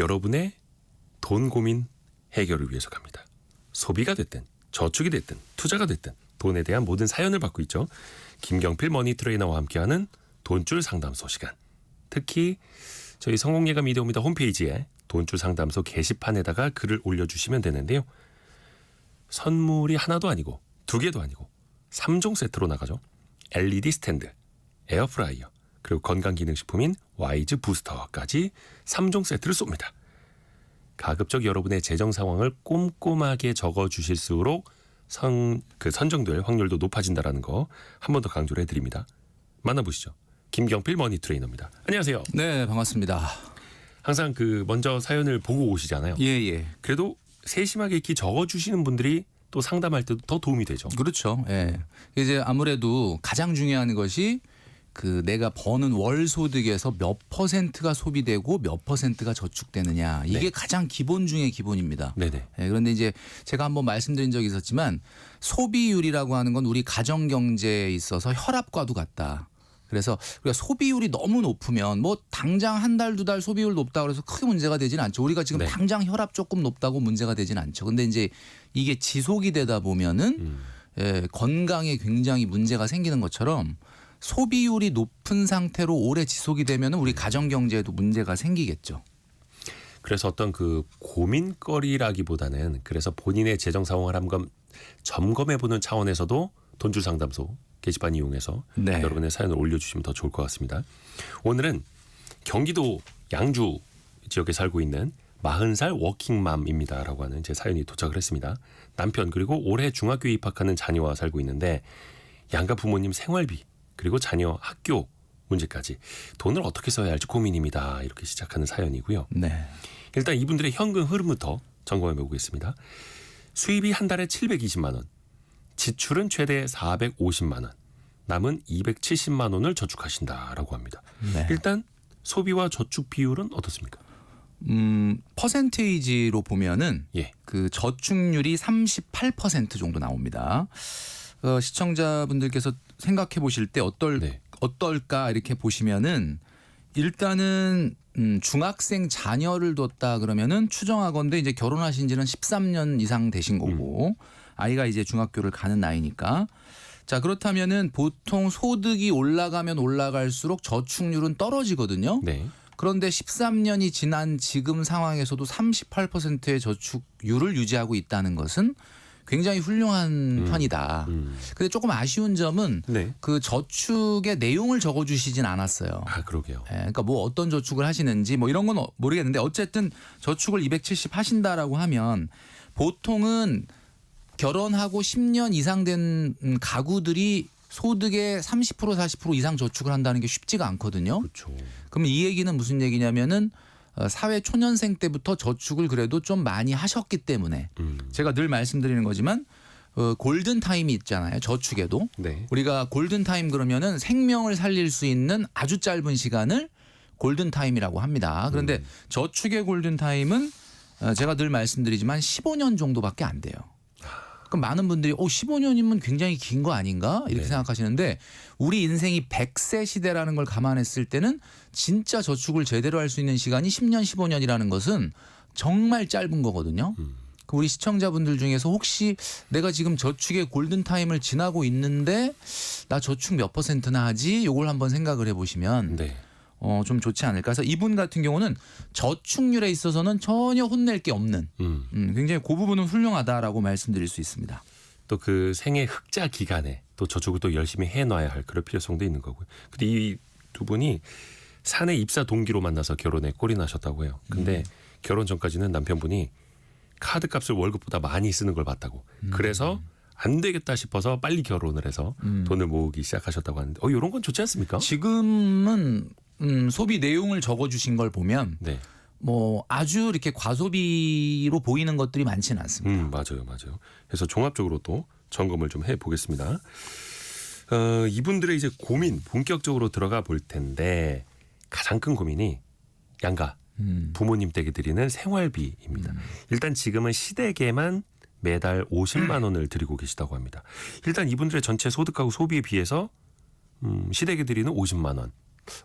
여러분의 돈 고민 해결을 위해서 갑니다. 소비가 됐든 저축이 됐든 투자가 됐든 돈에 대한 모든 사연을 받고 있죠. 김경필 머니 트레이너와 함께하는 돈줄 상담소 시간. 특히 저희 성공예감 이데오입니다 홈페이지에 돈줄 상담소 게시판에다가 글을 올려주시면 되는데요. 선물이 하나도 아니고 두 개도 아니고 3종 세트로 나가죠. LED 스탠드, 에어프라이어, 그리고 건강기능식품인 와이즈 부스터까지 3종 세트를 쏩니다. 가급적 여러분의 재정 상황을 꼼꼼하게 적어주실수록 선정될 확률도 높아진다는 거 한 번 더 강조를 해드립니다. 만나보시죠. 김경필 머니 트레이너입니다. 안녕하세요. 네, 반갑습니다. 항상 먼저 사연을 보고 오시잖아요. 예. 그래도 세심하게 이렇게 적어주시는 분들이 또 상담할 때도 더 도움이 되죠. 그렇죠. 예. 이제 아무래도 가장 중요한 것이 내가 버는 월 소득에서 몇 퍼센트가 소비되고 몇 퍼센트가 저축되느냐. 이게 네. 가장 기본 중의 기본입니다. 네네. 예, 그런데 이제 제가 한번 말씀드린 적이 있었지만 소비율이라고 하는 건 우리 가정 경제에 있어서 혈압과도 같다. 그래서 우리가 소비율이 너무 높으면 뭐 당장 한 달, 두 달 소비율 높다 그래서 크게 문제가 되지는 않죠. 우리가 지금 네. 당장 혈압 조금 높다고 문제가 되지는 않죠. 근데 이제 이게 지속이 되다 보면은 건강에 굉장히 문제가 생기는 것처럼 소비율이 높은 상태로 오래 지속이 되면은 우리 가정 경제에도 문제가 생기겠죠. 그래서 어떤 고민거리라기보다는 그래서 본인의 재정 상황을 한번 점검해보는 차원에서도 돈줄 상담소 게시판 이용해서 네. 여러분의 사연을 올려주시면 더 좋을 것 같습니다. 오늘은 경기도 양주 지역에 살고 있는 40살 워킹맘입니다라고 하는 제 사연이 도착을 했습니다. 남편 그리고 올해 중학교에 입학하는 자녀와 살고 있는데 양가 부모님 생활비 그리고 자녀 학교 문제까지 돈을 어떻게 써야 할지 고민입니다. 이렇게 시작하는 사연이고요. 네. 일단 이분들의 현금 흐름부터 점검해 보겠습니다. 수입이 한 달에 720만 원, 지출은 최대 450만 원, 남은 270만 원을 저축하신다라고 합니다. 네. 일단 소비와 저축 비율은 어떻습니까? 퍼센테이지로 보면은 예. 저축률이 38% 정도 나옵니다. 시청자분들께서 생각해 보실 때 어떨까 이렇게 보시면은 일단은 중학생 자녀를 뒀다 그러면은 추정하건대 이제 결혼하신 지는 13년 이상 되신 거고 아이가 이제 중학교를 가는 나이니까 자 그렇다면은 보통 소득이 올라가면 올라갈수록 저축률은 떨어지거든요. 네. 그런데 13년이 지난 지금 상황에서도 38%의 저축률을 유지하고 있다는 것은 굉장히 훌륭한 편이다. 근데 조금 아쉬운 점은 네. 저축의 내용을 적어주시진 않았어요. 아 그러게요. 그러니까 뭐 어떤 저축을 하시는지 뭐 이런 건 모르겠는데 어쨌든 저축을 270 하신다라고 하면 보통은 결혼하고 10년 이상 된 가구들이 소득의 30% 40% 이상 저축을 한다는 게 쉽지가 않거든요. 그렇죠. 그럼 이 얘기는 무슨 얘기냐면은 사회 초년생 때부터 저축을 그래도 좀 많이 하셨기 때문에 제가 늘 말씀드리는 거지만 골든 타임이 있잖아요. 저축에도 네. 우리가 골든 타임 그러면은 생명을 살릴 수 있는 아주 짧은 시간을 골든 타임이라고 합니다. 그런데 저축의 골든 타임은 제가 늘 말씀드리지만 15년 정도밖에 안 돼요. 그럼 많은 분들이 15년이면 굉장히 긴 거 아닌가 이렇게 네. 생각하시는데 우리 인생이 100세 시대라는 걸 감안했을 때는 진짜 저축을 제대로 할 수 있는 시간이 10년 15년이라는 것은 정말 짧은 거거든요. 그 우리 시청자분들 중에서 혹시 내가 지금 저축의 골든타임을 지나고 있는데 나 저축 몇 %나 하지? 요걸 한번 생각을 해보시면 네. 좀 좋지 않을까. 그래서 이분 같은 경우는 저축률에 있어서는 전혀 혼낼 게 없는 굉장히 그 부분은 훌륭하다라고 말씀드릴 수 있습니다. 또 생애 흑자 기간에 또 저축을 또 열심히 해놔야 할 그런 필요성도 있는 거고요. 근데 이 두 분이 사내 입사 동기로 만나서 결혼에 꼴이 나셨다고 해요. 근데 결혼 전까지는 남편분이 카드값을 월급보다 많이 쓰는 걸 봤다고. 그래서 안 되겠다 싶어서 빨리 결혼을 해서 돈을 모으기 시작하셨다고 하는데 이런 건 좋지 않습니까? 지금은 소비 내용을 적어주신 걸 보면 네. 뭐 아주 이렇게 과소비로 보이는 것들이 많지는 않습니다. 맞아요. 그래서 종합적으로 또 점검을 좀 해보겠습니다. 이분들의 이제 고민 본격적으로 들어가 볼 텐데 가장 큰 고민이 양가 부모님 댁에 드리는 생활비입니다. 일단 지금은 시댁에만 매달 50만 원을 드리고 계시다고 합니다. 일단 이분들의 전체 소득하고 소비에 비해서 시댁에 드리는 50만 원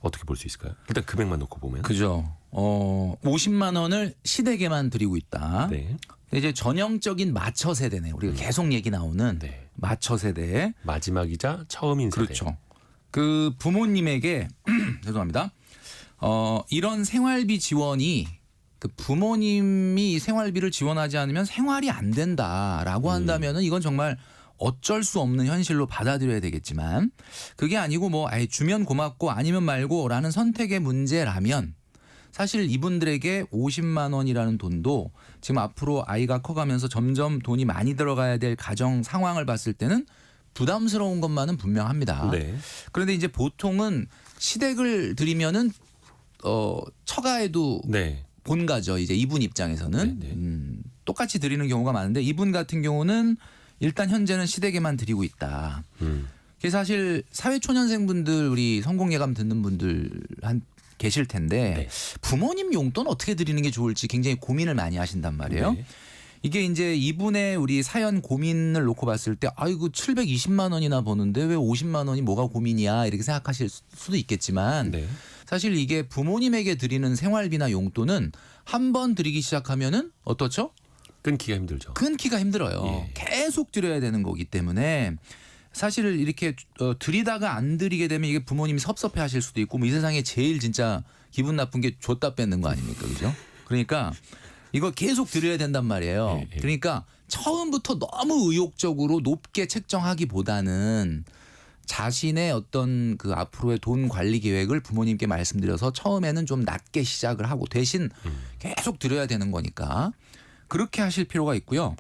어떻게 볼 수 있을까요? 일단 금액만 놓고 보면. 그죠. 50만 원을 시댁에만 드리고 있다. 네. 근데 이제 전형적인 마처 세대네. 우리가 계속 얘기 나오는 네. 마처 세대. 마지막이자 처음인 세대. 그렇죠. 그 부모님에게 죄송합니다. 이런 생활비 지원이 그 부모님이 생활비를 지원하지 않으면 생활이 안 된다라고 한다면은 이건 정말 어쩔 수 없는 현실로 받아들여야 되겠지만 그게 아니고 뭐 아예 주면 고맙고 아니면 말고라는 선택의 문제라면 사실 이분들에게 50만 원이라는 돈도 지금 앞으로 아이가 커가면서 점점 돈이 많이 들어가야 될 가정 상황을 봤을 때는 부담스러운 것만은 분명합니다. 네. 그런데 이제 보통은 시댁을 드리면은 처가에도 네. 본가죠. 이제 이분 입장에서는 네, 네. 똑같이 드리는 경우가 많은데 이분 같은 경우는 일단 현재는 시댁에만 드리고 있다. 그게 사실 사회초년생분들 우리 성공예감 듣는 분들 계실 텐데 네. 부모님 용돈 어떻게 드리는 게 좋을지 굉장히 고민을 많이 하신단 말이에요. 네. 이게 이제 이분의 우리 사연 고민을 놓고 봤을 때 아이고 720만 원이나 버는데 왜 50만 원이 뭐가 고민이야 이렇게 생각하실 수도 있겠지만 네. 사실 이게 부모님에게 드리는 생활비나 용돈은 한 번 드리기 시작하면은 어떻죠? 끊기가 힘들죠. 끊기가 힘들어요. 예. 계속 드려야 되는 거기 때문에 사실 이렇게 드리다가 안 드리게 되면 이게 부모님이 섭섭해 하실 수도 있고 뭐 이 세상에 제일 진짜 기분 나쁜 게 줬다 뺏는 거 아닙니까? 그죠? 그러니까 이거 계속 드려야 된단 말이에요. 예, 예. 그러니까 처음부터 너무 의욕적으로 높게 책정하기보다는 자신의 어떤 그 앞으로의 돈 관리 계획을 부모님께 말씀드려서 처음에는 좀 낮게 시작을 하고 대신 계속 드려야 되는 거니까 그렇게 하실 필요가 있고요.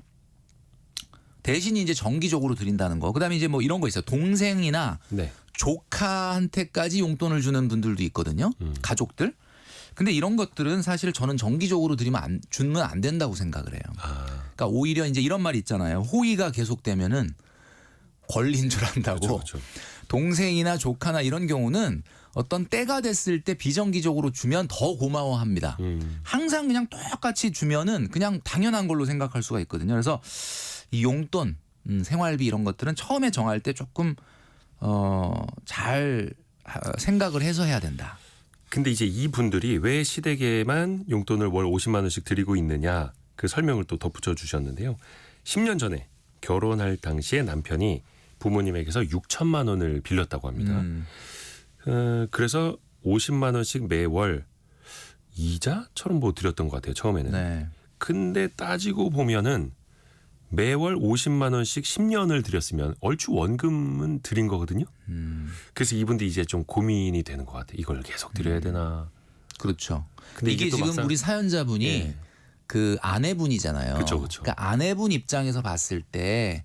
대신 이제 정기적으로 드린다는 거. 그다음에 이제 뭐 이런 거 있어요. 동생이나 네. 조카한테까지 용돈을 주는 분들도 있거든요. 가족들. 근데 이런 것들은 사실 저는 정기적으로 주면 안 된다고 생각을 해요. 그러니까 오히려 이제 이런 말이 있잖아요. 호의가 계속되면은 권리인 줄 안다고. 그렇죠. 동생이나 조카나 이런 경우는 어떤 때가 됐을 때 비정기적으로 주면 더 고마워합니다. 항상 그냥 똑같이 주면은 그냥 당연한 걸로 생각할 수가 있거든요. 그래서 이 용돈, 생활비 이런 것들은 처음에 정할 때 조금 잘 생각을 해서 해야 된다. 근데 이제 이분들이 왜 시댁에만 용돈을 월 50만 원씩 드리고 있느냐 그 설명을 또 덧붙여 주셨는데요. 10년 전에 결혼할 당시에 남편이 부모님에게서 6천만 원을 빌렸다고 합니다. 그래서 50만 원씩 매월 이자처럼 뭐 드렸던 것 같아요. 처음에는. 네. 근데 따지고 보면은 매월 50만 원씩 10년을 드렸으면 얼추 원금은 드린 거거든요. 그래서 이분들이 이제 좀 고민이 되는 것 같아요. 이걸 계속 드려야 되나. 그렇죠. 근데 이게 또 지금 막상- 우리 사연자분이 예. 그 아내분이잖아요. 그쵸, 그쵸. 그러니까 아내분 입장에서 봤을 때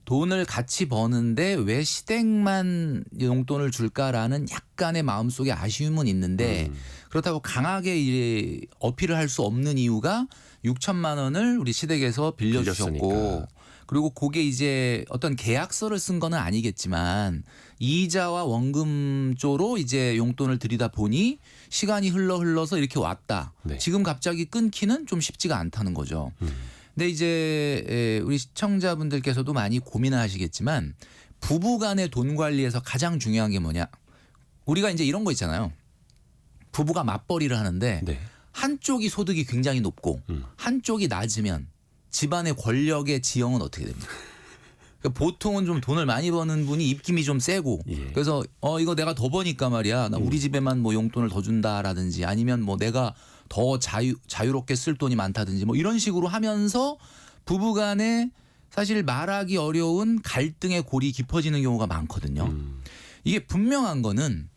돈을 같이 버는데 왜 시댁만 용돈을 줄까라는 약간의 마음속에 아쉬움은 있는데 그렇다고 강하게 이제 어필을 할 수 없는 이유가 6천만 원을 우리 시댁에서 빌려주셨고 빌렸으니까. 그리고 그게 이제 어떤 계약서를 쓴 거는 아니겠지만 이자와 원금조로 이제 용돈을 드리다 보니 시간이 흘러서 이렇게 왔다. 네. 지금 갑자기 끊기는 좀 쉽지가 않다는 거죠. 근데 이제 우리 시청자분들께서도 많이 고민을 하시겠지만 부부 간의 돈 관리에서 가장 중요한 게 뭐냐. 우리가 이제 이런 거 있잖아요. 부부가 맞벌이를 하는데 네. 한쪽이 소득이 굉장히 높고 한쪽이 낮으면 집안의 권력의 지형은 어떻게 됩니까? 그러니까 보통은 좀 돈을 많이 버는 분이 입김이 좀 세고 예. 그래서 이거 내가 더 버니까 말이야. 나 우리 집에만 뭐 용돈을 더 준다라든지 아니면 뭐 내가 더 자유롭게 쓸 돈이 많다든지 뭐 이런 식으로 하면서 부부 간에 사실 말하기 어려운 갈등의 골이 깊어지는 경우가 많거든요. 이게 분명한 거는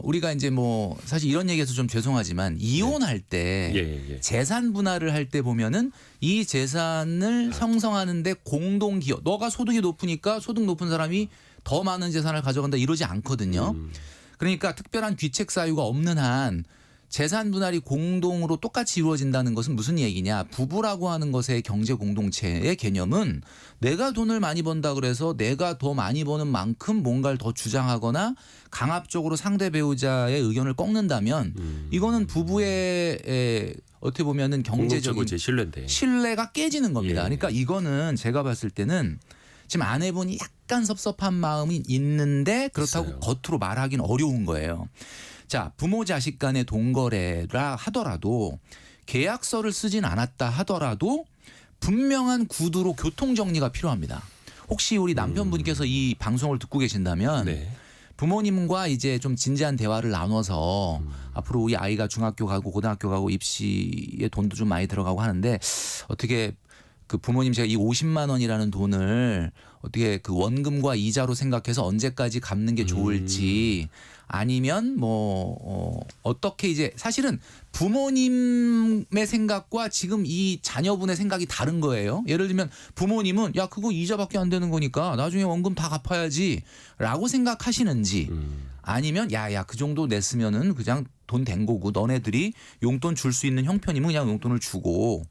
우리가 이제 뭐 사실 이런 얘기해서 좀 죄송하지만 이혼할 때 예. 재산 분할을 할 때 보면은 이 재산을 형성하는데 공동 기여 너가 소득이 높으니까 소득 높은 사람이 더 많은 재산을 가져간다 이러지 않거든요. 그러니까 특별한 귀책 사유가 없는 한 재산 분할이 공동으로 똑같이 이루어진다는 것은 무슨 얘기냐. 부부라고 하는 것의 경제 공동체의 개념은 내가 돈을 많이 번다 그래서 내가 더 많이 버는 만큼 뭔가를 더 주장하거나 강압적으로 상대 배우자의 의견을 꺾는다면 이거는 부부의 어떻게 보면은 경제적인 제 신뢰인데. 신뢰가 깨지는 겁니다. 예. 그러니까 이거는 제가 봤을 때는 지금 아내분이 약간 섭섭한 마음이 있는데 그렇다고 있어요. 겉으로 말하기는 어려운 거예요. 자, 부모 자식 간의 동거래라 하더라도 계약서를 쓰진 않았다 하더라도 분명한 구두로 교통 정리가 필요합니다. 혹시 우리 남편분께서 이 방송을 듣고 계신다면 네. 부모님과 이제 좀 진지한 대화를 나눠서 앞으로 우리 아이가 중학교 가고 고등학교 가고 입시에 돈도 좀 많이 들어가고 하는데 어떻게 그 부모님 제가 이 50만 원이라는 돈을 어떻게 그 원금과 이자로 생각해서 언제까지 갚는 게 좋을지 아니면 뭐 어떻게 이제 사실은 부모님의 생각과 지금 이 자녀분의 생각이 다른 거예요. 예를 들면 부모님은 야 그거 이자밖에 안 되는 거니까 나중에 원금 다 갚아야지라고 생각하시는지 아니면 야야 그 정도 냈으면은 그냥 돈 된 거고 너네들이 용돈 줄 수 있는 형편이면 그냥 용돈을 주고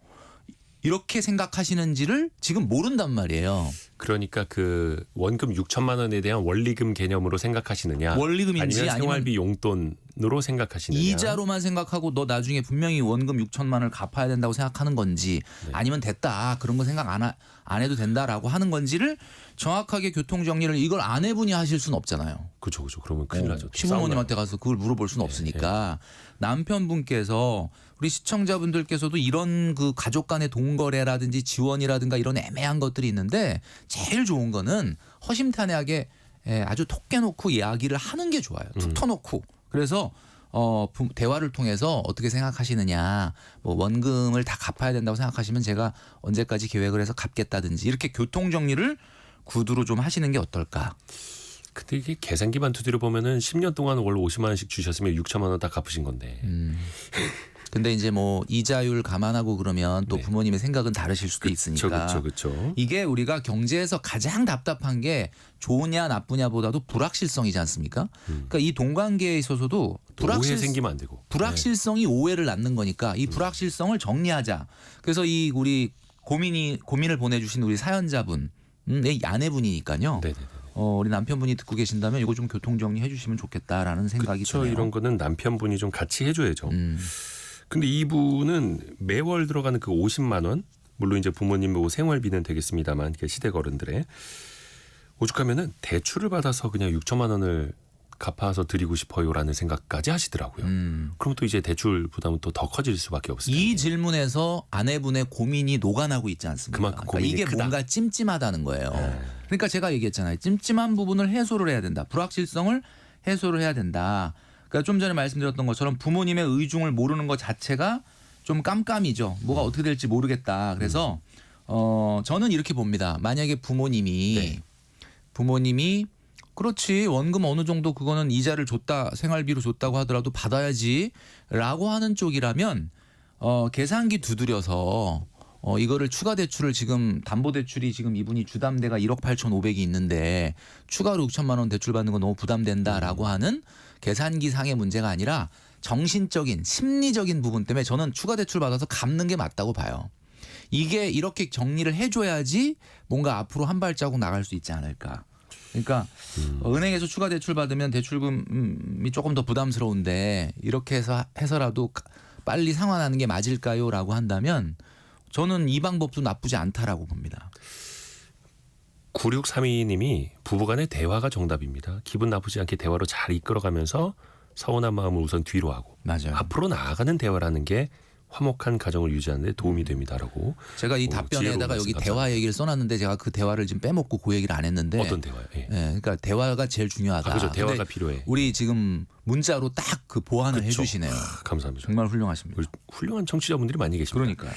이렇게 생각하시는지를 지금 모른단 말이에요. 그러니까 그 원금 6천만 원에 대한 원리금 개념으로 생각하시느냐, 원리금인지 아니면 생활비 용돈으로 생각하시느냐. 이자로만 생각하고 너 나중에 분명히 원금 6천만 원을 갚아야 된다고 생각하는 건지 아니면 됐다 그런 거 생각 안 해도 된다라고 하는 건지를 정확하게 교통 정리를 이걸 아내분이 하실 수는 없잖아요. 그죠. 그러면 큰일 나죠. 시부모님한테 가서 그걸 물어볼 수는 없으니까 남편분께서 우리 시청자분들께서도 이런 그 가족 간의 동거래라든지 지원이라든가 이런 애매한 것들이 있는데 제일 좋은 거는 허심탄회하게 아주 톡 깨놓고 이야기를 하는 게 좋아요. 툭 터놓고. 그래서 대화를 통해서 어떻게 생각하시느냐, 뭐 원금을 다 갚아야 된다고 생각하시면 제가 언제까지 계획을 해서 갚겠다든지 이렇게 교통 정리를 구두로 좀 하시는 게 어떨까? 근데 이게 계산기만 두드려 보면은 10년 동안 월 50만 원씩 주셨으면 6천만 원 다 갚으신 건데. 근데 이제 뭐 이자율 감안하고 그러면 또 네. 부모님의 생각은 다르실 수도 있으니까. 그렇죠. 이게 우리가 경제에서 가장 답답한 게 좋으냐 나쁘냐보다도 불확실성이지 않습니까? 그러니까 이 동관계에 있어서도 오해 생기면 안 되고. 불확실성이 오해를 낳는 거니까 이 불확실성을 정리하자. 그래서 이 우리 고민을 보내주신 우리 사연자분, 내 아내분이니까요. 네네. 우리 남편분이 듣고 계신다면 이거 좀 교통 정리해 주시면 좋겠다라는 생각이 그렇죠. 드네요. 이런 거는 남편분이 좀 같이 해줘야죠. 근데 이분은 매월 들어가는 그 50만 원, 물론 이제 부모님 뭐 생활비는 되겠습니다만 시댁 어른들의 오죽하면은 대출을 받아서 그냥 6천만 원을 갚아서 드리고 싶어요라는 생각까지 하시더라고요. 그럼 또 이제 대출 부담은 또 더 커질 수밖에 없을 텐데. 이 질문에서 아내분의 고민이 녹아나고 있지 않습니까? 그만큼 고민이 이게 크다. 뭔가 찜찜하다는 거예요. 그러니까 제가 얘기했잖아요. 찜찜한 부분을 해소를 해야 된다. 불확실성을 해소를 해야 된다. 그러니까 좀 전에 말씀드렸던 것처럼 부모님의 의중을 모르는 것 자체가 좀 깜깜이죠. 뭐가 어떻게 될지 모르겠다. 그래서 저는 이렇게 봅니다. 만약에 부모님이 그렇지 원금 어느 정도 그거는 이자를 줬다 생활비로 줬다고 하더라도 받아야지라고 하는 쪽이라면 계산기 두드려서 이거를 추가 대출을 지금 담보대출이 지금 이분이 주담대가 1억 8,500이 있는데 추가로 6천만 원 대출 받는 건 너무 부담된다라고 하는 계산기 상의 문제가 아니라 정신적인 심리적인 부분 때문에 저는 추가 대출 받아서 갚는 게 맞다고 봐요. 이게 이렇게 정리를 해줘야지 뭔가 앞으로 한 발자국 나갈 수 있지 않을까. 그러니까 은행에서 추가 대출 받으면 대출금이 조금 더 부담스러운데 이렇게 해서라도 빨리 상환하는 게 맞을까요?라고 한다면 저는 이 방법도 나쁘지 않다라고 봅니다. 9632님이 부부간의 대화가 정답입니다. 기분 나쁘지 않게 대화로 잘 이끌어가면서 서운한 마음을 우선 뒤로 하고 맞아요. 앞으로 나아가는 대화라는 게 화목한 가정을 유지하는 데 도움이 됩니다라고. 제가 이 답변에다가 여기 대화 얘기를 써놨는데 제가 그 대화를 지금 빼먹고 그 얘기를 안 했는데 어떤 대화요? 예. 그러니까 대화가 제일 중요하다. 그렇죠. 대화가 근데 필요해. 우리 지금 문자로 딱 그 보완을 그쵸. 해주시네요. 감사합니다. 정말 훌륭하십니다. 우리 훌륭한 청취자분들이 많이 계십니다. 그러니까요.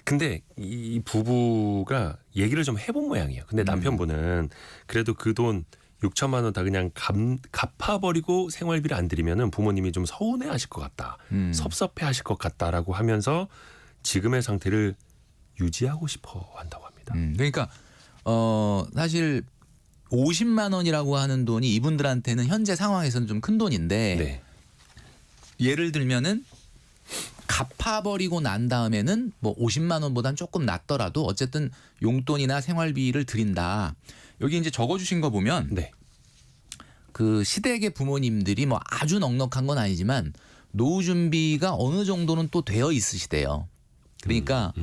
근데 이 부부가 얘기를 좀 해본 모양이에요. 근데 남편분은 그래도 그 돈 6천만 원 다 그냥 갚아버리고 생활비를 안 드리면은 부모님이 좀 서운해하실 것 같다, 섭섭해하실 것 같다라고 하면서 지금의 상태를 유지하고 싶어 한다고 합니다. 그러니까 사실 50만 원이라고 하는 돈이 이분들한테는 현재 상황에서는 좀 큰 돈인데 네. 예를 들면은 갚아버리고 난 다음에는 뭐 50만 원보단 조금 낮더라도 어쨌든 용돈이나 생활비를 드린다. 여기 이제 적어주신 거 보면 네. 그 시댁의 부모님들이 뭐 아주 넉넉한 건 아니지만 노후 준비가 어느 정도는 또 되어 있으시대요. 그러니까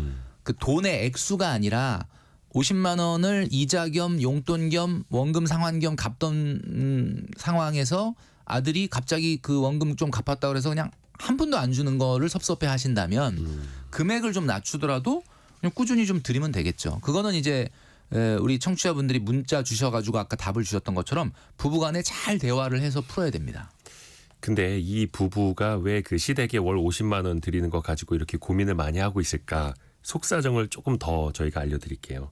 그 돈의 액수가 아니라 50만 원을 이자 겸 용돈 겸 원금 상환 겸 갚던 상황에서 아들이 갑자기 그 원금 좀 갚았다 그래서 그냥 한 푼도 안 주는 거를 섭섭해 하신다면 금액을 좀 낮추더라도 그냥 꾸준히 좀 드리면 되겠죠. 그거는 이제 우리 청취자분들이 문자 주셔가지고 아까 답을 주셨던 것처럼 부부간에 잘 대화를 해서 풀어야 됩니다. 근데 이 부부가 왜 그 시댁에 월 50만 원 드리는 거 가지고 이렇게 고민을 많이 하고 있을까? 속사정을 조금 더 저희가 알려드릴게요.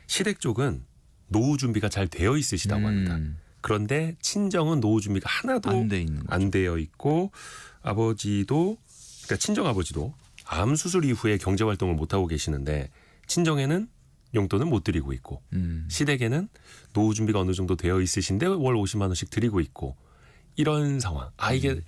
시댁 쪽은 노후 준비가 잘 되어 있으시다고 합니다. 그런데 친정은 노후 준비가 하나도 안 돼 있는 거죠. 안 되어 있고 아버지도 그러니까 친정 아버지도 암 수술 이후에 경제 활동을 못 하고 계시는데 친정에는 용돈을 못 드리고 있고 시댁에는 노후 준비가 어느 정도 되어 있으신데 월 50만 원씩 드리고 있고 이런 상황. 이게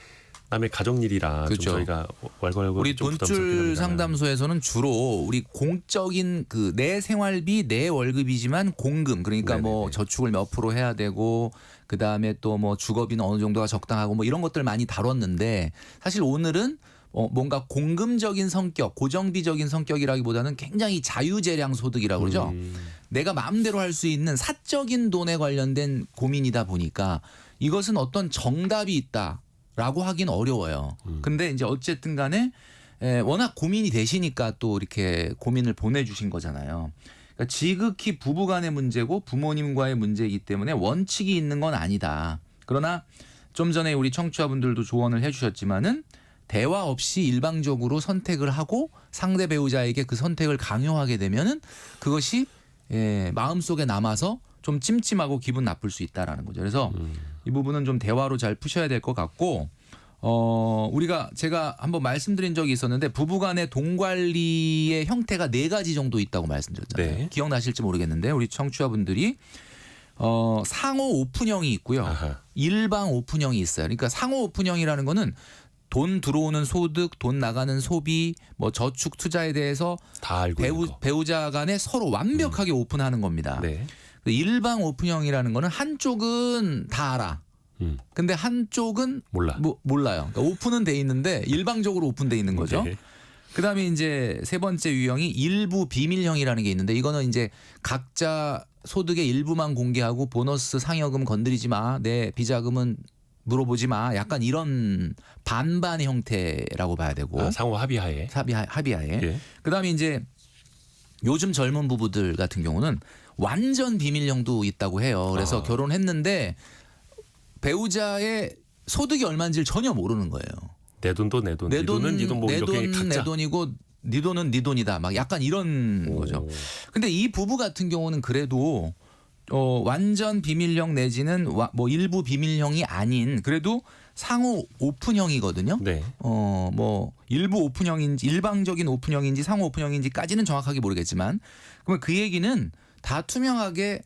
남의 가정 일이라 그렇죠. 좀 저희가 왈가왈부 우리 좀 돈줄 부담스럽긴 합니다만. 상담소에서는 주로 우리 공적인 그 내 생활비 내 월급이지만 공금 그러니까 뭐 네네네. 저축을 몇 프로 해야 되고 그 다음에 또 뭐 주거비는 어느 정도가 적당하고 뭐 이런 것들 많이 다뤘는데 사실 오늘은 뭔가 공금적인 성격, 고정비적인 성격이라기보다는 굉장히 자유재량 소득이라고 그러죠. 내가 마음대로 할 수 있는 사적인 돈에 관련된 고민이다 보니까 이것은 어떤 정답이 있다라고 하긴 어려워요. 근데 이제 어쨌든 간에 워낙 고민이 되시니까 또 이렇게 고민을 보내주신 거잖아요. 그러니까 지극히 부부간의 문제고 부모님과의 문제이기 때문에 원칙이 있는 건 아니다. 그러나 좀 전에 우리 청취자분들도 조언을 해주셨지만은 대화 없이 일방적으로 선택을 하고 상대 배우자에게 그 선택을 강요하게 되면은 그것이 마음속에 남아서 좀 찜찜하고 기분 나쁠 수 있다라는 거죠. 그래서 이 부분은 좀 대화로 잘 푸셔야 될 것 같고 제가 한번 말씀드린 적이 있었는데 부부간의 돈 관리의 형태가 4가지 정도 있다고 말씀드렸잖아요. 네. 기억나실지 모르겠는데 우리 청취자분들이 상호 오픈형이 있고요. 아하. 일방 오픈형이 있어요. 그러니까 상호 오픈형이라는 거는 돈 들어오는 소득, 돈 나가는 소비, 뭐 저축 투자에 대해서 다 알고 있는 거. 배우자 간에 서로 완벽하게 오픈하는 겁니다. 네. 일방 오픈형이라는 거는 한쪽은 다 알아. 근데 한쪽은 몰라. 몰라요. 그러니까 오픈은 돼 있는데 일방적으로 오픈돼 있는 거죠. 네. 그다음에 이제 세 번째 유형이 일부 비밀형이라는 게 있는데 이거는 이제 각자 소득의 일부만 공개하고 보너스 상여금 건드리지 마. 내 비자금은 물어보지 마. 약간 이런 반반의 형태라고 봐야 되고. 상호 합의하에. 합의하에. 예. 그다음에 이제 요즘 젊은 부부들 같은 경우는 완전 비밀형도 있다고 해요. 그래서 결혼했는데 배우자의 소득이 얼마인지를 전혀 모르는 거예요. 내 돈도 내 돈. 네 돈은 네 돈 뭐 이렇게 각자. 내 돈이고 네 돈은 네 돈이다. 막 약간 이런 거죠. 근데 이 부부 같은 경우는 그래도 완전 비밀형 내지는 뭐 일부 비밀형이 아닌 그래도 상호 오픈형이거든요. 네. 뭐 일부 오픈형인지 일방적인 오픈형인지 상호 오픈형인지까지는 정확하게 모르겠지만 그러면 그 얘기는 다 투명하게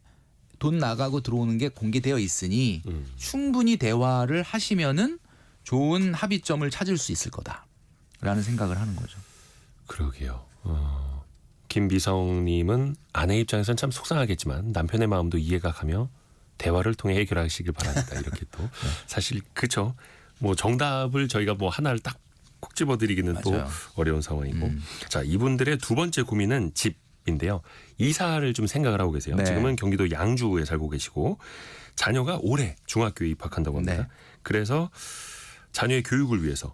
돈 나가고 들어오는 게 공개되어 있으니 충분히 대화를 하시면은 좋은 합의점을 찾을 수 있을 거다라는 생각을 하는 거죠. 그러게요. 김미성님은 아내 입장에서는 참 속상하겠지만 남편의 마음도 이해가 가며 대화를 통해 해결하시길 바랍니다. 이렇게 또 사실 그렇죠. 뭐 정답을 저희가 뭐 하나를 딱 콕 집어드리기는 또 맞아요. 어려운 상황이고. 자, 이분들의 두 번째 고민은 집인데요. 이사를 좀 생각을 하고 계세요. 네. 지금은 경기도 양주에 살고 계시고 자녀가 올해 중학교에 입학한다고 합니다. 네. 그래서 자녀의 교육을 위해서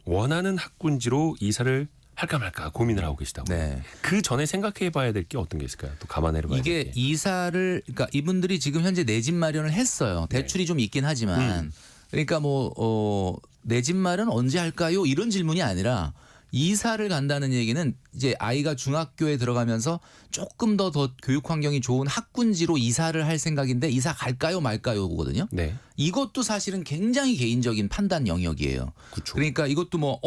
원하는 학군지로 이사를 할까 말까 고민을 하고 계시다고. 네. 그 전에 생각해 봐야 될 게 어떤 게 있을까요? 또 감안해 봐야 될 이게 게. 이사를 그러니까 이분들이 지금 현재 내 집 마련을 했어요. 대출이 좀 있긴 하지만 그러니까 뭐 내 집 마련 언제 할까요? 이런 질문이 아니라 이사를 간다는 얘기는 이제 아이가 중학교에 들어가면서 조금 더 교육 환경이 좋은 학군지로 이사를 할 생각인데 이사 갈까요 말까요거든요. 네. 이것도 사실은 굉장히 개인적인 판단 영역이에요. 그쵸. 그러니까 이것도 뭐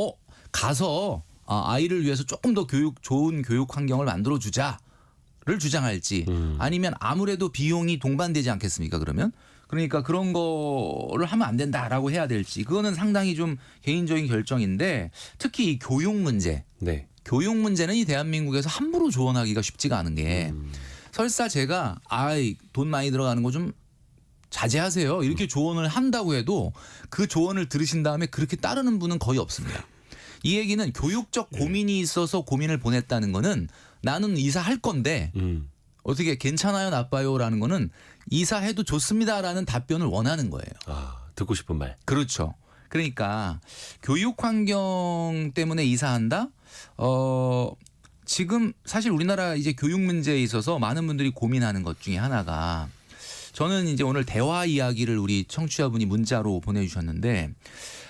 가서 아이를 위해서 조금 더 좋은 교육 환경을 만들어 주자를 주장할지 아니면 아무래도 비용이 동반되지 않겠습니까? 그러니까 그런 거를 하면 안 된다라고 해야 될지 그거는 상당히 좀 개인적인 결정인데 특히 이 교육 문제. 네. 교육 문제는 이 대한민국에서 함부로 조언하기가 쉽지가 않은 게 설사 제가 돈 많이 들어가는 거 좀 자제하세요. 이렇게 조언을 한다고 해도 그 조언을 들으신 다음에 그렇게 따르는 분은 거의 없습니다. 이 얘기는 교육적 고민이 있어서 고민을 보냈다는 거는 나는 이사할 건데 어떻게 괜찮아요, 나빠요라는 거는 이사해도 좋습니다라는 답변을 원하는 거예요. 듣고 싶은 말. 그렇죠. 그러니까 교육 환경 때문에 이사한다? 지금 사실 우리나라 이제 교육 문제에 있어서 많은 분들이 고민하는 것 중에 하나가 저는 이제 오늘 대화 이야기를 우리 청취자분이 문자로 보내주셨는데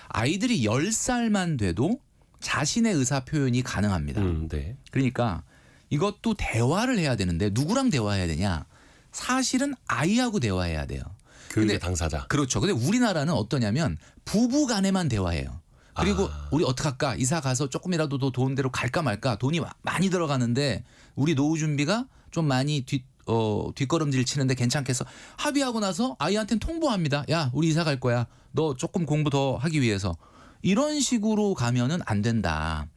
아이들이 10살만 돼도 자신의 의사 표현이 가능합니다. 네. 그러니까 이것도 대화를 해야 되는데 누구랑 대화해야 되냐? 사실은 아이하고 대화해야 돼요. 교육의 근데 당사자. 그렇죠. 근데 우리나라는 어떠냐면 부부 간에만 대화해요. 그리고 우리 어떡할까? 이사 가서 조금이라도 더 좋은 데로 갈까 말까? 돈이 많이 들어가는데 우리 노후 준비가 좀 많이 뒷걸음질 치는데 괜찮겠어? 합의하고 나서 아이한테는 통보합니다. 야, 우리 이사 갈 거야. 너 조금 공부 더 하기 위해서. 이런 식으로 가면은 안 된다.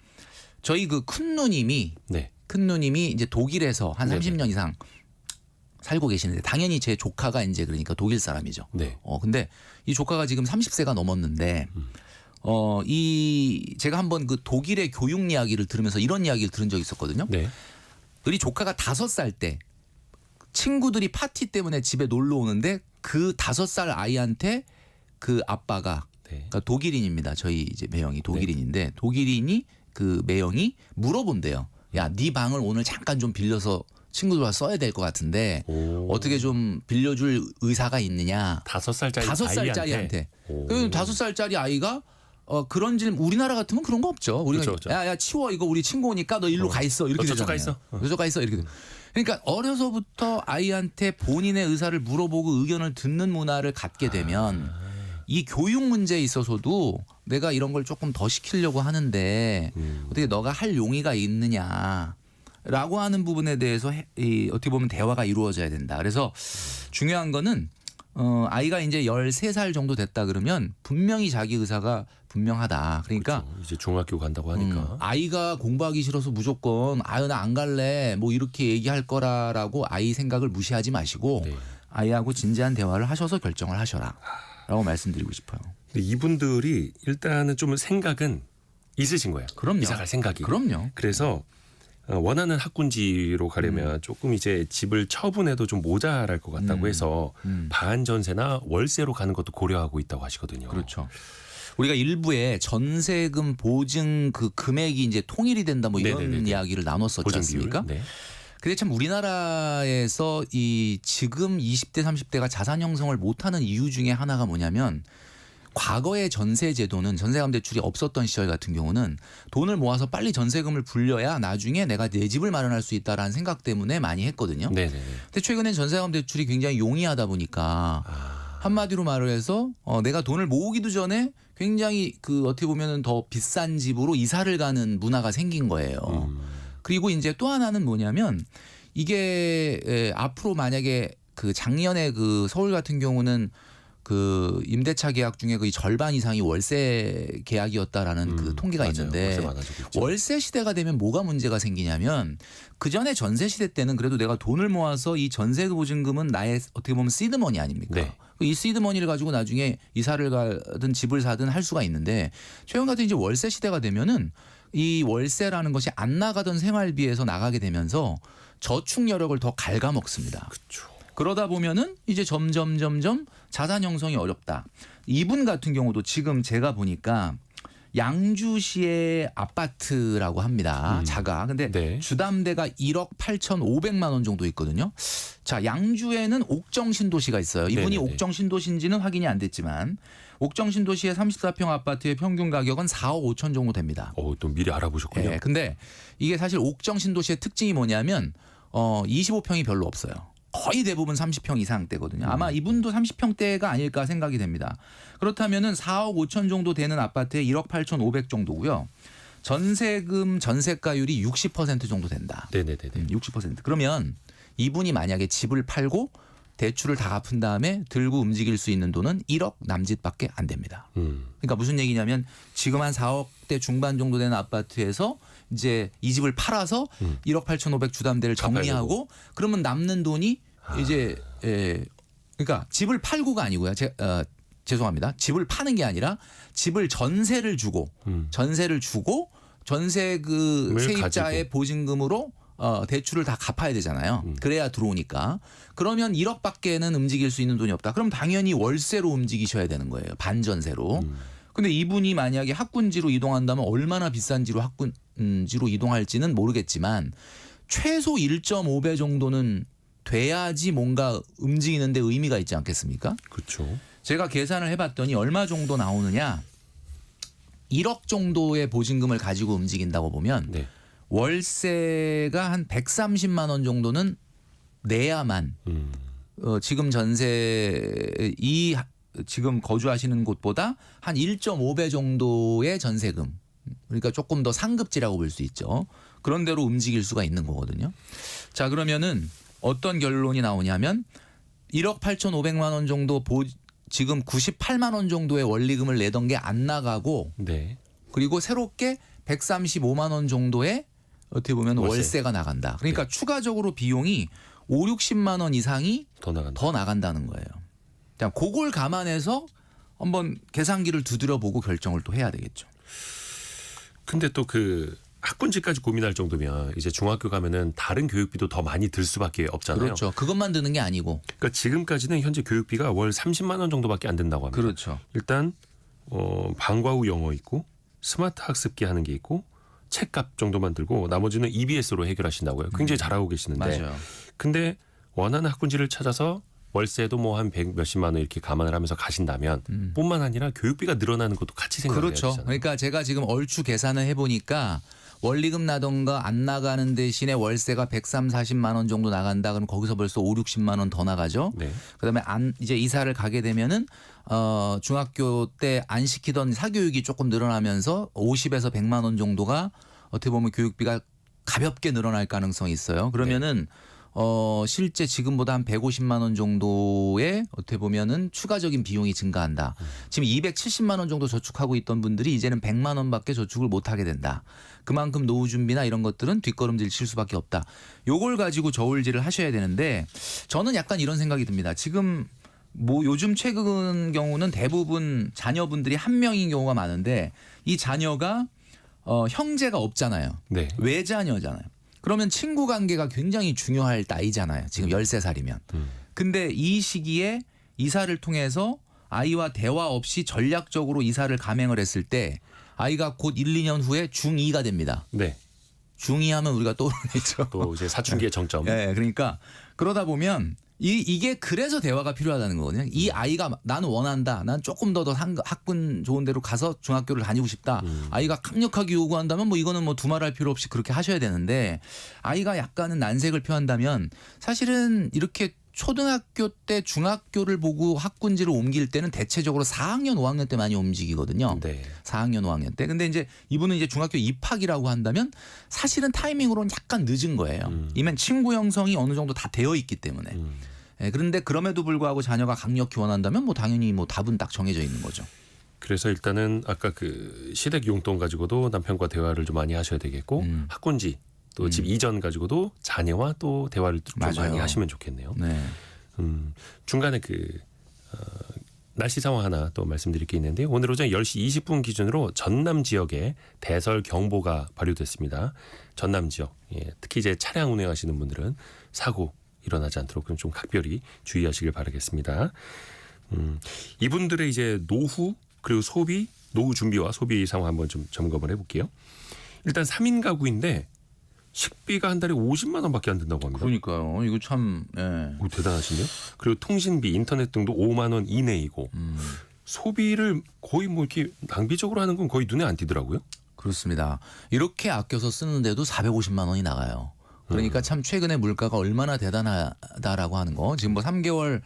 저희 그 큰 누님이 이제 독일에서 한 30년 이상 살고 계시는데 당연히 제 조카가 이제 그러니까 독일 사람이죠. 네. 근데 이 조카가 지금 30세가 넘었는데 제가 한번 그 독일의 교육 이야기를 들으면서 이런 이야기를 들은 적이 있었거든요. 네. 우리 조카가 5살 때 친구들이 파티 때문에 집에 놀러 오는데 그 5살 아이한테 그 아빠가 그러니까 독일인입니다. 저희 이제 매형이 독일인인데 독일인이 그 매형이 물어본대요. 야, 네 방을 오늘 잠깐 좀 빌려서 친구들과 써야 될 것 같은데 어떻게 좀 빌려줄 의사가 있느냐? 5살짜리한테. 그럼 5살짜리 아이가 그런 질문 우리나라 같으면 그런 거 없죠. 우리가 그렇죠. 야 치워 이거 우리 친구 오니까 너 일로 가 있어 이렇게 되잖아요. 저쪽 가 있어 이렇게 돼. 그러니까 어려서부터 아이한테 본인의 의사를 물어보고 의견을 듣는 문화를 갖게 되면 이 교육 문제에 있어서도 내가 이런 걸 조금 더 시키려고 하는데 어떻게 너가 할 용의가 있느냐라고 하는 부분에 대해서 어떻게 보면 대화가 이루어져야 된다. 그래서 중요한 거는 아이가 이제 13살 정도 됐다 그러면 분명히 자기 의사가 분명하다. 그러니까 그렇죠. 이제 중학교 간다고 하니까. 아이가 공부하기 싫어서 무조건 아유 나 안 갈래 뭐 이렇게 얘기할 거라라고 아이 생각을 무시하지 마시고 아이하고 진지한 대화를 하셔서 결정을 하셔라라고 말씀드리고 싶어요. 근데 이분들이 일단은 좀 생각은 있으신 거예요. 그럼요. 이사 갈 생각이. 그럼요. 그래서 원하는 학군지로 가려면 조금 이제 집을 처분해도 좀 모자랄 것 같다고 해서 반전세나 월세로 가는 것도 고려하고 있다고 하시거든요. 그렇죠. 우리가 일부에 전세금 보증 그 금액이 이제 통일이 된다 뭐 이런 네네네네. 이야기를 나눴었지 않습니까? 네. 근데 참 우리나라에서 이 지금 20대 30대가 자산 형성을 못하는 이유 중에 하나가 뭐냐면 과거의 전세 제도는 전세금 대출이 없었던 시절 같은 경우는 돈을 모아서 빨리 전세금을 불려야 나중에 내가 내 집을 마련할 수 있다라는 생각 때문에 많이 했거든요. 네네네. 근데 최근엔 전세금 대출이 굉장히 용이하다 보니까 한마디로 말을 해서 내가 돈을 모으기도 전에 굉장히 그 어떻게 보면은 더 비싼 집으로 이사를 가는 문화가 생긴 거예요. 그리고 이제 또 하나는 뭐냐면 이게 앞으로 만약에 그 작년에 그 서울 같은 경우는 그 임대차 계약 중에 거의 절반 이상이 월세 계약이었다라는 그 통계가 맞아요. 있는데 월세 많아지고 있죠. 월세 시대가 되면 뭐가 문제가 생기냐면 그 전에 전세 시대 때는 그래도 내가 돈을 모아서 이 전세 보증금은 나의 어떻게 보면 시드머니 아닙니까? 네. 이 시드머니를 가지고 나중에 이사를 가든 집을 사든 할 수가 있는데 최근 같은 이제 월세 시대가 되면은 이 월세라는 것이 안 나가던 생활비에서 나가게 되면서 저축 여력을 더 갉아먹습니다. 그렇죠. 그러다 보면은 이제 점점 자산 형성이 어렵다. 이분 같은 경우도 지금 제가 보니까 양주시의 아파트라고 합니다. 자가. 근데 네. 주담대가 1억 8,500만 원 정도 있거든요. 자, 양주에는 옥정 신도시가 있어요. 이분이 네네네. 옥정 신도시인지는 확인이 안 됐지만 옥정 신도시의 34평 아파트의 평균 가격은 4억 5천 정도 됩니다. 또 미리 알아보셨군요. 네, 근데 이게 사실 옥정 신도시의 특징이 뭐냐면 25평이 별로 없어요. 거의 대부분 30평 이상대거든요. 아마 이분도 30평대가 아닐까 생각이 됩니다. 그렇다면은 4억 5천 정도 되는 아파트에 1억 8,500 정도고요. 전세금 전세가율이 60% 정도 된다. 네네네. 60%. 그러면 이분이 만약에 집을 팔고 대출을 다 갚은 다음에 들고 움직일 수 있는 돈은 1억 남짓밖에 안 됩니다. 그러니까 무슨 얘기냐면 지금 한 4억대 중반 정도 되는 아파트에서 이제 이 집을 팔아서 1억 8,500 주담대를 정리하고 그러면 남는 돈이 이제 그러니까 집을 팔고가 아니고요. 죄송합니다. 집을 파는 게 아니라 집을 전세를 주고 전세 그 세입자의 보증금으로 대출을 다 갚아야 되잖아요. 그래야 들어오니까. 그러면 1억밖에는 움직일 수 있는 돈이 없다. 그럼 당연히 월세로 움직이셔야 되는 거예요. 반전세로. 근데 이분이 만약에 학군지로 이동한다면 얼마나 비싼지로 학군지로 이동할지는 모르겠지만 최소 1.5배 정도는 돼야지 뭔가 움직이는 데 의미가 있지 않겠습니까? 그렇죠. 제가 계산을 해봤더니 얼마 정도 나오느냐. 1억 정도의 보증금을 가지고 움직인다고 보면 네. 월세가 한 130만 원 정도는 내야만 지금 전세 지금 거주하시는 곳보다 한 1.5배 정도의 전세금, 그러니까 조금 더 상급지라고 볼 수 있죠. 그런 대로 움직일 수가 있는 거거든요. 자, 그러면은 어떤 결론이 나오냐면 1억 8,500만 원 정도 지금 98만 원 정도의 원리금을 내던 게 안 나가고 네. 그리고 새롭게 135만 원 정도의 어떻게 보면 월세가 나간다. 그러니까 추가적으로 비용이 5, 60만 원 이상이 더 나간다. 더 나간다는 거예요. 자, 그걸 감안해서 한번 계산기를 두드려 보고 결정을 또 해야 되겠죠. 근데 또 그 학군지까지 고민할 정도면 이제 중학교 가면은 다른 교육비도 더 많이 들 수밖에 없잖아요. 그렇죠. 그것만 드는 게 아니고. 그러니까 지금까지는 현재 교육비가 월 30만 원 정도밖에 안 된다고 합니다. 그렇죠. 일단 방과 후 영어 있고 스마트 학습기 하는 게 있고 책값 정도만 들고 나머지는 EBS로 해결하신다고요. 굉장히 잘하고 계시는데. 맞아요. 근데 원하는 학군지를 찾아서 월세도 뭐 한 100 몇십만 원 이렇게 감안을 하면서 가신다면 뿐만 아니라 교육비가 늘어나는 것도 같이 생각해야 그렇죠. 되잖아요. 그러니까 제가 지금 얼추 계산을 해보니까 원리금 나던가 안 나가는 대신에 월세가 130, 40만 원 정도 나간다. 그럼 거기서 벌써 5, 60만 원 더 나가죠. 네. 그다음에 이제 이사를 가게 되면은 중학교 때 안 시키던 사교육이 조금 늘어나면서 50에서 100만 원 정도가 어떻게 보면 교육비가 가볍게 늘어날 가능성이 있어요. 그러면은 실제 지금보다 한 150만 원 정도의 어떻게 보면은 추가적인 비용이 증가한다. 지금 270만 원 정도 저축하고 있던 분들이 이제는 100만 원밖에 저축을 못 하게 된다. 그만큼 노후 준비나 이런 것들은 뒷걸음질 칠 수밖에 없다. 요걸 가지고 저울질을 하셔야 되는데 저는 약간 이런 생각이 듭니다. 지금 뭐 요즘 최근 경우는 대부분 자녀분들이 한 명인 경우가 많은데 이 자녀가 형제가 없잖아요. 네. 외자녀잖아요. 그러면 친구 관계가 굉장히 중요할 나이잖아요. 지금 13살이면. 근데 이 시기에 이사를 통해서 아이와 대화 없이 전략적으로 이사를 감행을 했을 때 아이가 곧 1, 2년 후에 중2가 됩니다. 네. 중2 하면 우리가 떠오르죠. 또 이제 사춘기의 정점. 네, 그러니까 그러다 보면 이게 그래서 대화가 필요하다는 거거든요. 이 아이가 나는 원한다. 난 조금 더 학군 좋은 데로 가서 중학교를 다니고 싶다. 아이가 강력하게 요구한다면 뭐 이거는 뭐 두말할 필요 없이 그렇게 하셔야 되는데 아이가 약간은 난색을 표한다면 사실은 이렇게 초등학교 때 중학교를 보고 학군지를 옮길 때는 대체적으로 4학년, 5학년 때 많이 움직이거든요. 네. 4학년, 5학년 때. 근데 이제 이분은 이제 중학교 입학이라고 한다면 사실은 타이밍으로는 약간 늦은 거예요. 이면 친구 형성이 어느 정도 다 되어 있기 때문에. 예, 그런데 그럼에도 불구하고 자녀가 강력히 원한다면 뭐 당연히 뭐 답은 딱 정해져 있는 거죠. 그래서 일단은 아까 그 시댁 용돈 가지고도 남편과 대화를 좀 많이 하셔야 되겠고 학군지 또 집 이전 가지고도 자녀와 또 대화를 좀 맞아요. 많이 하시면 좋겠네요. 네. 중간에 그 날씨 상황 하나 또 말씀드릴 게 있는데 오늘 오전 10시 20분 기준으로 전남 지역에 대설 경보가 발효됐습니다. 전남 지역 특히 이제 차량 운행하시는 분들은 사고 일어나지 않도록 좀 각별히 주의하시길 바라겠습니다. 이분들의 이제 노후 그리고 소비, 노후 준비와 소비 상황 한번 좀 점검을 해볼게요. 일단 3인 가구인데 식비가 한 달에 50만 원밖에 안 든다고 합니다. 그러니까요. 이거 참 오, 대단하시네요. 그리고 통신비, 인터넷 등도 5만 원 이내이고 소비를 거의 뭐 이렇게 낭비적으로 하는 건 거의 눈에 안 띄더라고요. 그렇습니다. 이렇게 아껴서 쓰는데도 450만 원이 나가요. 그러니까 참 최근에 물가가 얼마나 대단하다라고 하는 거. 지금 뭐 3개월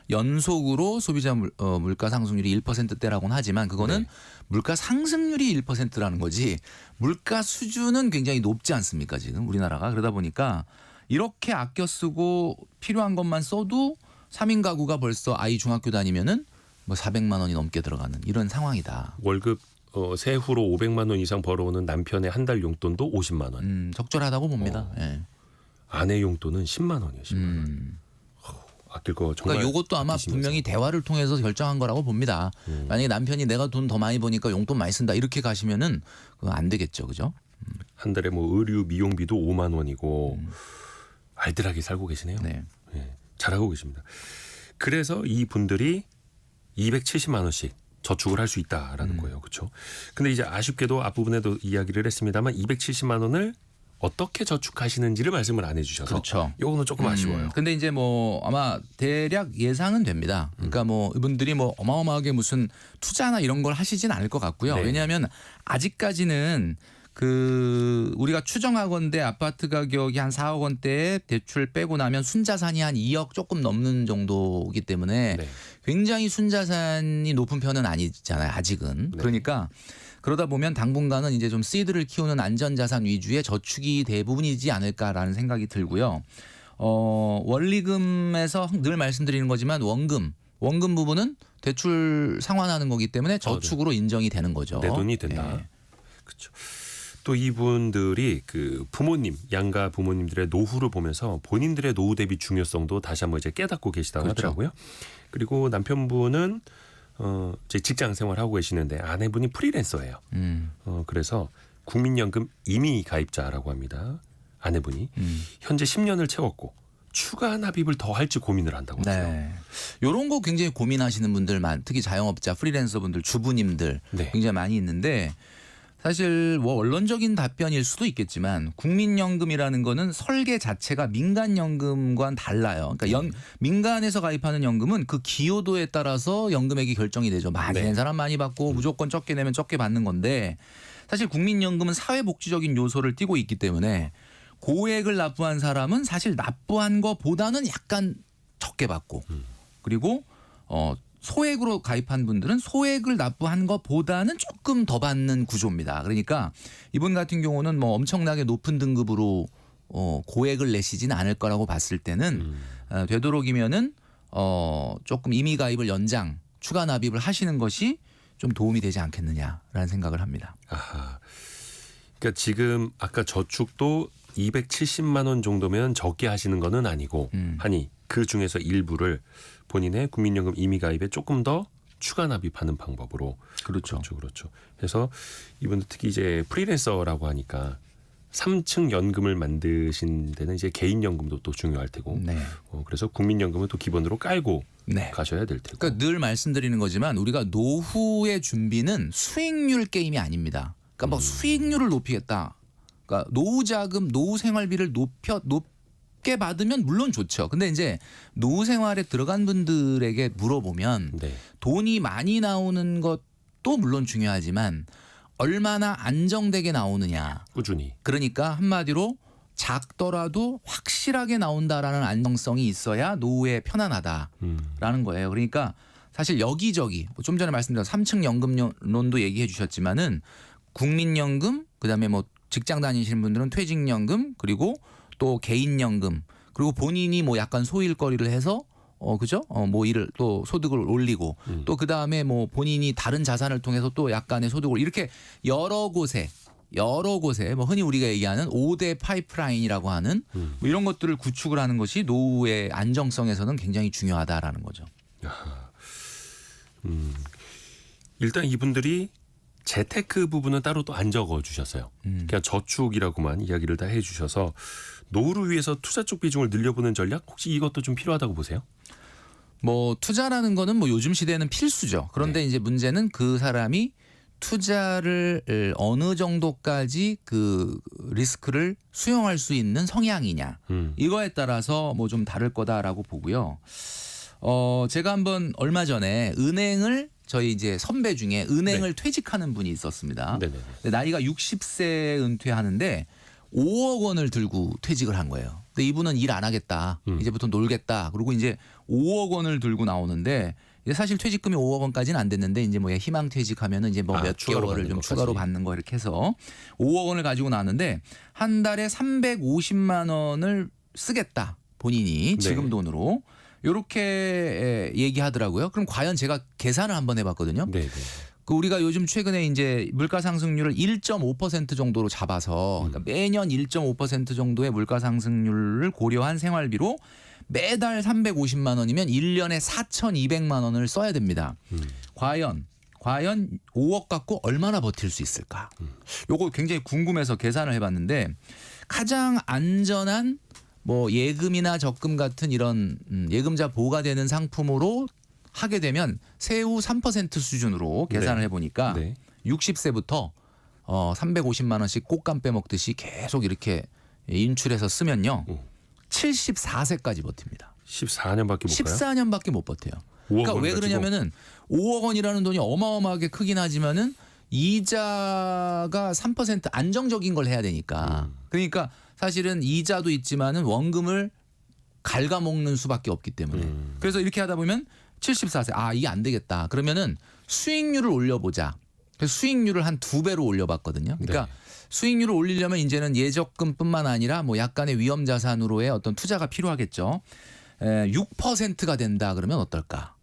연속으로 소비자 물가 상승률이 1%대라고는 하지만 그거는 물가 상승률이 1%라는 거지 물가 수준은 굉장히 높지 않습니까 지금 우리나라가. 그러다 보니까 이렇게 아껴 쓰고 필요한 것만 써도 3인 가구가 벌써 아이 중학교 다니면은 뭐 400만 원이 넘게 들어가는 이런 상황이다. 월급 세후로 500만 원 이상 벌어오는 남편의 한 달 용돈도 50만 원. 적절하다고 봅니다. 예. 아내 용돈은 10만 원이에요. 10만 원. 아낄 거 정말. 그러니까 이것도 아마 아끼시면서. 분명히 대화를 통해서 결정한 거라고 봅니다. 만약에 남편이 내가 돈 더 많이 버니까 용돈 많이 쓴다 이렇게 가시면은 그거 안 되겠죠, 그죠? 한 달에 뭐 의류 미용비도 5만 원이고 알뜰하게 살고 계시네요. 네. 예, 잘하고 계십니다. 그래서 이 분들이 270만 원씩 저축을 할 수 있다라는 거예요. 그렇죠? 근데 이제 아쉽게도 앞부분에도 이야기를 했습니다만 270만 원을 어떻게 저축하시는지를 말씀을 안 해주셔서 그렇죠. 요거는 조금 아쉬워요. 근데 이제 뭐 아마 대략 예상은 됩니다. 그러니까 뭐 이분들이 뭐 어마어마하게 무슨 투자나 이런 걸 하시진 않을 것 같고요. 네. 왜냐하면 아직까지는 그 우리가 추정하건대 아파트 가격이 한 4억 원대에 대출 빼고 나면 순자산이 한 2억 조금 넘는 정도이기 때문에 네. 굉장히 순자산이 높은 편은 아니잖아요. 아직은. 네. 그러니까 그러다 보면 당분간은 이제 좀 시드를 키우는 안전자산 위주의 저축이 대부분이지 않을까라는 생각이 들고요. 원리금에서 늘 말씀드리는 거지만 원금 부분은 대출 상환하는 거기 때문에 저축으로 인정이 되는 거죠. 내 돈이 된다. 예. 그렇죠. 또 이분들이 그 부모님, 양가 부모님들의 노후를 보면서 본인들의 노후 대비 중요성도 다시 한번 이제 깨닫고 계시다고 그렇죠. 하더라고요. 그리고 남편분은 이제 직장 생활하고 계시는데 아내분이 프리랜서예요. 그래서 국민연금 임의 가입자라고 합니다. 아내분이 현재 10년을 채웠고 추가 납입을 더 할지 고민을 한다고 하세요. 네. 이런 거 굉장히 고민하시는 분들 특히 자영업자, 프리랜서 분들, 주부님들 네. 굉장히 많이 있는데 사실 뭐 원론적인 답변일 수도 있겠지만 국민연금이라는 거는 설계 자체가 민간연금과는 달라요. 그러니까 민간에서 가입하는 연금은 그 기여도에 따라서 연금액이 결정이 되죠. 많이 네. 낸 사람 많이 받고 무조건 적게 내면 적게 받는 건데 사실 국민연금은 사회복지적인 요소를 띠고 있기 때문에 고액을 납부한 사람은 사실 납부한 것보다는 약간 적게 받고 그리고 소액으로 가입한 분들은 소액을 납부한 것보다는 조금 더 받는 구조입니다. 그러니까 이분 같은 경우는 뭐 엄청나게 높은 등급으로 고액을 내시진 않을 거라고 봤을 때는 되도록이면은 조금 임의 가입을 연장 추가 납입을 하시는 것이 좀 도움이 되지 않겠느냐라는 생각을 합니다. 아하. 그러니까 지금 아까 저축도 270만 원 정도면 적게 하시는 거는 아니고 하니 그 중에서 일부를 본인의 국민연금 임의 가입에 조금 더 추가 납입하는 방법으로 그렇죠. 그렇죠. 그래서 이분들 특히 이제 프리랜서라고 하니까 3층 연금을 만드신 데는 이제 개인연금도 또 중요할 테고 네. 그래서 국민연금은 또 기본으로 깔고 네. 가셔야 될 테고. 그러니까 늘 말씀드리는 거지만 우리가 노후의 준비는 수익률 게임이 아닙니다. 그러니까 뭐 수익률을 높이겠다. 그러니까 노후 자금, 노후 생활비를 높게 받으면 물론 좋죠. 근데 이제 노후 생활에 들어간 분들에게 물어보면 네. 돈이 많이 나오는 것도 물론 중요하지만 얼마나 안정되게 나오느냐. 꾸준히. 그러니까 한마디로 작더라도 확실하게 나온다라는 안정성이 있어야 노후에 편안하다라는 거예요. 그러니까 사실 여기저기 좀 전에 말씀드린 3층 연금론도 얘기해 주셨지만은 국민연금 그다음에 뭐 직장 다니시는 분들은 퇴직연금 그리고 또 개인연금 그리고 본인이 뭐 약간 소일거리를 해서 그죠? 뭐 일을 또 소득을 올리고 또 그다음에 뭐 본인이 다른 자산을 통해서 또 약간의 소득을 이렇게 여러 곳에 뭐 흔히 우리가 얘기하는 5대 파이프라인이라고 하는 뭐 이런 것들을 구축을 하는 것이 노후의 안정성에서는 굉장히 중요하다라는 거죠. 일단 이분들이 재테크 부분은 따로 또 안 적어 주셨어요. 그냥 저축이라고만 이야기를 다 해주셔서 노후를 위해서 투자 쪽 비중을 늘려보는 전략 혹시 이것도 좀 필요하다고 보세요? 뭐 투자라는 거는 뭐 요즘 시대에는 필수죠. 그런데 네. 이제 문제는 그 사람이 투자를 어느 정도까지 그 리스크를 수용할 수 있는 성향이냐 이거에 따라서 뭐 좀 다를 거다라고 보고요. 제가 한번 얼마 전에 은행을 저희 이제 선배 중에 은행을 퇴직하는 분이 있었습니다. 네네. 나이가 60세 은퇴하는데 5억 원을 들고 퇴직을 한 거예요. 근데 이분은 일 안 하겠다. 이제부터 놀겠다. 그리고 이제 5억 원을 들고 나오는데 이제 사실 퇴직금이 5억 원까지는 안 됐는데 이제 뭐 희망 퇴직하면은 이제 뭐 몇 추가로 개월을 받는 좀 것까지. 추가로 받는 거 이렇게 해서 5억 원을 가지고 나왔는데 한 달에 350만 원을 쓰겠다. 본인이 지금 네. 돈으로. 요렇게 얘기하더라고요. 그럼 과연 제가 계산을 한번 해봤거든요. 네네. 그 우리가 요즘 최근에 이제 물가 상승률을 1.5% 정도로 잡아서 그러니까 매년 1.5% 정도의 물가 상승률을 고려한 생활비로 매달 350만 원이면 1년에 4,200만 원을 써야 됩니다. 과연 과연 5억 갖고 얼마나 버틸 수 있을까? 요거 굉장히 궁금해서 계산을 해봤는데 가장 안전한 뭐 예금이나 적금 같은 이런 예금자 보호가 되는 상품으로 하게 되면 세후 3% 수준으로 계산을 네. 해보니까 네. 60세부터 350만 원씩 꽃감 빼먹듯이 계속 이렇게 인출해서 쓰면요. 74세까지 버팁니다. 14년밖에 못 가요? 14년밖에 못 버텨요. 5억 그러니까 원 왜 가지고? 그러냐면은 5억 원이라는 돈이 어마어마하게 크긴 하지만은 이자가 3% 안정적인 걸 해야 되니까. 그러니까 사실은 이자도 있지만은 원금을 갉아먹는 수밖에 없기 때문에. 그래서 이렇게 하다 보면 74세 아 이게 안 되겠다. 그러면은 수익률을 올려보자. 그래서 수익률을 한 2배로 올려봤거든요. 그러니까 네. 수익률을 올리려면 이제는 예적금뿐만 아니라 뭐 약간의 위험 자산으로의 어떤 투자가 필요하겠죠. 6%가 된다 그러면 어떨까?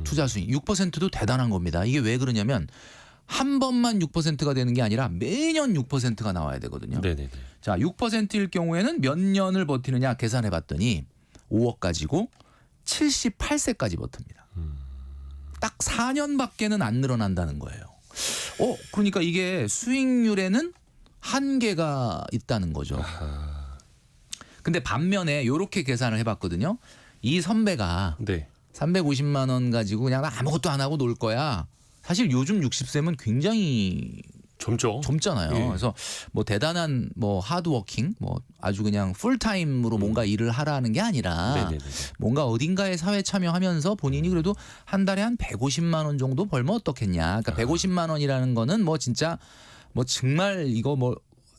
투자 수익 6%도 대단한 겁니다. 이게 왜 그러냐면 한 번만 6%가 되는 게 아니라 매년 6%가 나와야 되거든요. 네네네. 자, 6%일 경우에는 몇 년을 버티느냐 계산해 봤더니 5억 가지고 78세까지 버팁니다. 딱 4년밖에는 안 늘어난다는 거예요. 그러니까 이게 수익률에는 한계가 있다는 거죠. 근데 반면에 이렇게 계산을 해봤거든요. 이 선배가 네. 350만 원 가지고 그냥 아무것도 안 하고 놀 거야. 사실 요즘 60세면 굉장히 젊죠. 젊잖아요. 예. 그래서 뭐 대단한 뭐 하드워킹 뭐 아주 그냥 풀타임으로 뭔가 일을 하라는 게 아니라 네네네. 뭔가 어딘가에 사회 참여하면서 본인이 그래도 한 달에 한 150만 원 정도 벌면 어떻겠냐. 그러니까 150만 원이라는 거는 뭐 진짜 뭐 정말 이거 뭐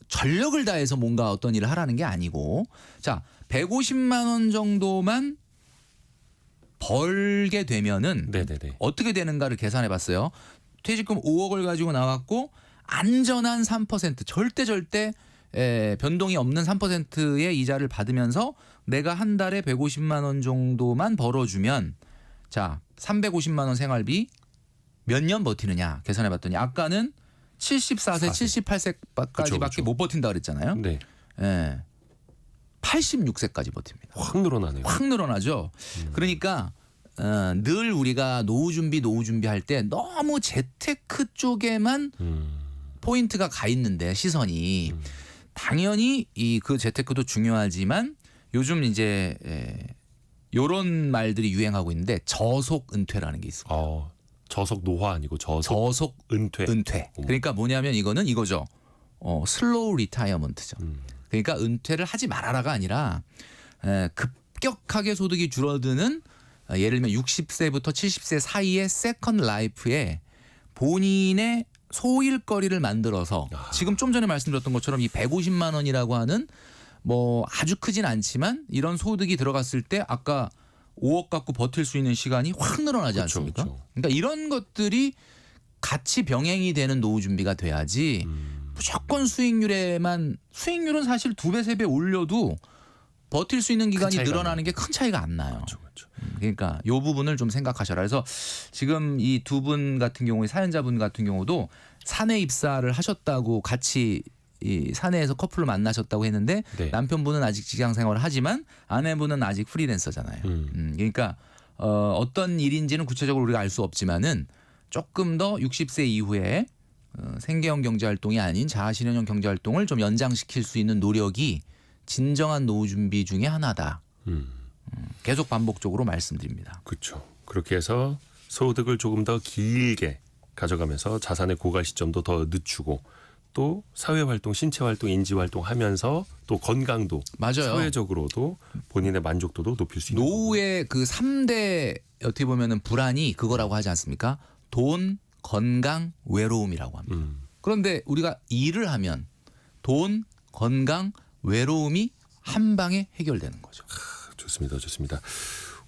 전력을 다해서 뭔가 어떤 일을 하라는 게 아니고 자 150만 원 정도만 벌게 되면은 네네네. 어떻게 되는가를 계산해 봤어요. 퇴직금 5억을 가지고 나왔고 안전한 3% 절대 변동이 없는 3%의 이자를 받으면서 내가 한 달에 150만 원 정도만 벌어주면 자 350만 원 생활비 몇 년 버티느냐 계산해 봤더니 아까는 74세, 78세까지밖에 그쵸. 못 버틴다 그랬잖아요. 네. 86세까지 버팁니다. 확 늘어나네요. 확 늘어나죠. 그러니까 늘 우리가 노후 준비할 때 너무 재테크 쪽에만 포인트가 가 있는데 시선이 당연히 이 그 재테크도 중요하지만 요즘 이제 요런 말들이 유행하고 있는데 저속 은퇴라는 게 있습니다. 저속 노화 아니고 저속 저속 은퇴. 그러니까 뭐냐면 이거는 이거죠. 슬로우 리타이어먼트죠. 그러니까 은퇴를 하지 말아라가 아니라 급격하게 소득이 줄어드는 예를 들면 60세부터 70세 사이의 세컨 라이프에 본인의 소일거리를 만들어서 지금 좀 전에 말씀드렸던 것처럼 이 150만 원이라고 하는 뭐 아주 크진 않지만 이런 소득이 들어갔을 때 아까 5억 갖고 버틸 수 있는 시간이 확 늘어나지 그쵸, 않습니까? 그쵸. 그러니까 이런 것들이 같이 병행이 되는 노후 준비가 돼야지 무조건 수익률은 사실 2배, 3배 올려도 버틸 수 있는 기간이 차이가 늘어나는 게 큰 차이가 안 나요. 그렇죠. 그러니까 이 부분을 좀 생각하셔라. 그래서 지금 이 두 분 같은 경우에 사연자분 같은 경우도 사내 입사를 하셨다고 같이 이 사내에서 커플로 만나셨다고 했는데 네. 남편분은 아직 직장 생활을 하지만 아내분은 아직 프리랜서잖아요. 그러니까 어떤 일인지는 구체적으로 우리가 알 수 없지만은 조금 더 60세 이후에 생계형 경제활동이 아닌 자아실현형 경제활동을 좀 연장시킬 수 있는 노력이 진정한 노후 준비 중에 하나다. 계속 반복적으로 말씀드립니다. 그렇죠. 그렇게 해서 소득을 조금 더 길게 가져가면서 자산의 고갈 시점도 더 늦추고 또 사회활동, 신체활동, 인지활동 하면서 또 건강도 맞아요. 사회적으로도 본인의 만족도도 높일 수 있는 노후의 그 3대 어떻게 보면은 불안이 그거라고 하지 않습니까? 돈, 건강, 외로움이라고 합니다. 그런데 우리가 일을 하면 돈, 건강, 외로움이 한 방에 해결되는 거죠. 좋습니다.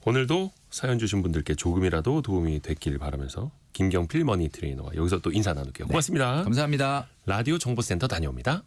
오늘도 사연 주신 분들께 조금이라도 도움이 됐길 바라면서 김경필 머니 트레이너와 여기서 또 인사 나눌게요. 고맙습니다. 감사합니다. 라디오 정보센터 다녀옵니다.